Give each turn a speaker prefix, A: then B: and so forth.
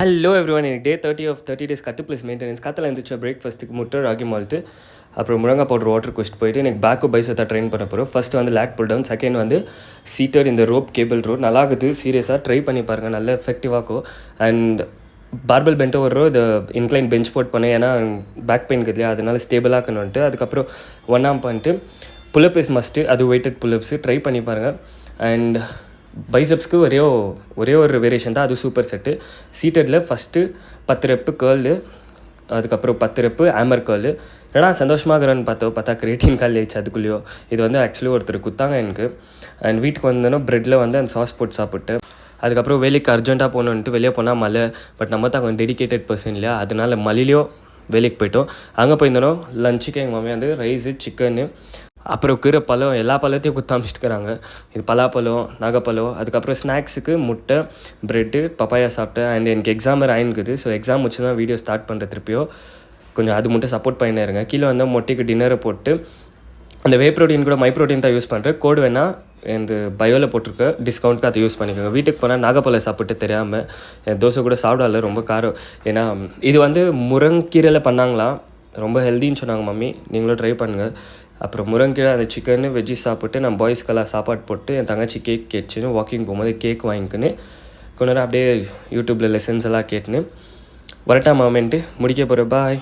A: Hello everyone, எனக்கு day 30 of 30 days cut plus maintenance. காத்தில் இருந்துச்சு பிரேக்ஃபாஸ்ட்டுக்கு முட்டை ராகி மால்ட்டு, அப்புறம் முருங்கா பவுடர் வாட்டர் குடிச்சிட்டு போயிட்டு எனக்கு பேக்கு பைசத்தை ட்ரெயின் பண்ண போகிறோம். ஃபஸ்ட்டு வந்து லேட் புல் டவுன், செகண்ட் வந்து சீட்டர் இந்த ரோப் கேபிள் ரோட். நல்லா இருக்குது, சீரியஸாக ட்ரை பண்ணி பாருங்கள், நல்ல எஃபெக்டிவாகும். அண்ட் பார்பல் பென்ட்டோ வர்றோம், இது இன்க்ளைன் பெஞ்ச் போட் பண்ணேன், ஏன்னா பேக் பெயின் இருக்குது இல்லையா, அதனால ஸ்டேபிளாக இருக்கணுன்ட்டு. அதுக்கப்புறம் ஒன் ஆம் பண்ணிட்டு புல்லப் இஸ் மஸ்ட்டு, அது வெயிட்டட் புல்லப்ஸு ட்ரை பண்ணி பாருங்கள். அண்ட் பைசப்ஸ்க்கு ஒரே ஒரு வேரியேஷன் தான், அது சூப்பர் செட்டு. சீட்டடில் ஃபஸ்ட்டு 10 ரெப்பு கேர்ளு, அதுக்கப்புறம் 10 ரெப்பு ஆமர் கேர்ளு. ஏன்னா சந்தோஷமாகறன்னு பார்த்தா கிரியேட்டின் கால் ஆயிடுச்சு அதுக்குள்ளேயோ. இது வந்து ஆக்சுவலி ஒருத்தர் குத்தாங்க எனக்கு. அண்ட் வீட்டுக்கு வந்தோன்னா ப்ரெட்டில் வந்து அந்த சாஸ் போட்டு சாப்பிட்டு, அதுக்கப்புறம் வேலைக்கு அர்ஜென்ட்டாக போகணுன்ட்டு வெளியே போனால் மழை. பட் நம்ம தான் கொஞ்சம் டெடிக்கேட்டட் பர்சன் இல்லையா, அதனால மழையிலையோ வேலைக்கு போயிட்டோம். அங்கே போயிருந்தோம் லஞ்சுக்கு எங்கள் மம்மி வந்து ரைஸு சிக்கனு அப்புறம் கீரை பழம், எல்லா பழத்தையும் குத்த அமைச்சிட்டுக்கிறாங்க. இது பலாப்பழம், நாகப்பழம். அதுக்கப்புறம் ஸ்நாக்ஸுக்கு முட்டை, ப்ரெட்டு, பப்பாயா சாப்பிட்டேன். அண்ட் எனக்கு எக்ஸாம் வேறு ஆயின்னுக்குது. ஸோ எக்ஸாம் முடிச்சு தான் வீடியோ ஸ்டார்ட் பண்ணுற திருப்பியோ. கொஞ்சம் அது மட்டும் சப்போர்ட் பண்ணினே இருங்க. கீழே வந்து மொட்டைக்கு டின்னரை போட்டு அந்த வே ப்ரோட்டீன் கூட மை ப்ரோட்டீன் தான் யூஸ் பண்ணுறேன். கோடு வேணால் இந்த பயோவில் போட்டிருக்க டிஸ்கவுண்ட்டுக்கு அதை யூஸ் பண்ணிக்கோங்க. வீட்டுக்கு போனால் நாகப்பழம் சாப்பிட்டு தெரியாமல் தோசை கூட சாப்பிடல, ரொம்ப காரம். ஏன்னா இது வந்து முருங்கீரையில் பண்ணாங்களாம், ரொம்ப ஹெல்த்தின்னு சொன்னாங்க மம்மி. நீங்களும் ட்ரை பண்ணுங்கள். அப்புறம் முருங்கீரை, அந்த சிக்கனு வெஜ்ஜி சாப்பிட்டு நான் பாய்ஸ்க்கெல்லாம் சாப்பாடு போட்டு என் தங்கச்சி கேக் கேட்டுச்சுன்னு வாக்கிங் போகும்போது கேக் வாங்கிக்கின்னு கொஞ்ச நேரம் அப்படியே யூடியூப்பில் லெசன்ஸ் எல்லாம் கேட்டுன்னு வரட்டா மாமேன்ட்டு முடிக்க போகிறேன். பாய்.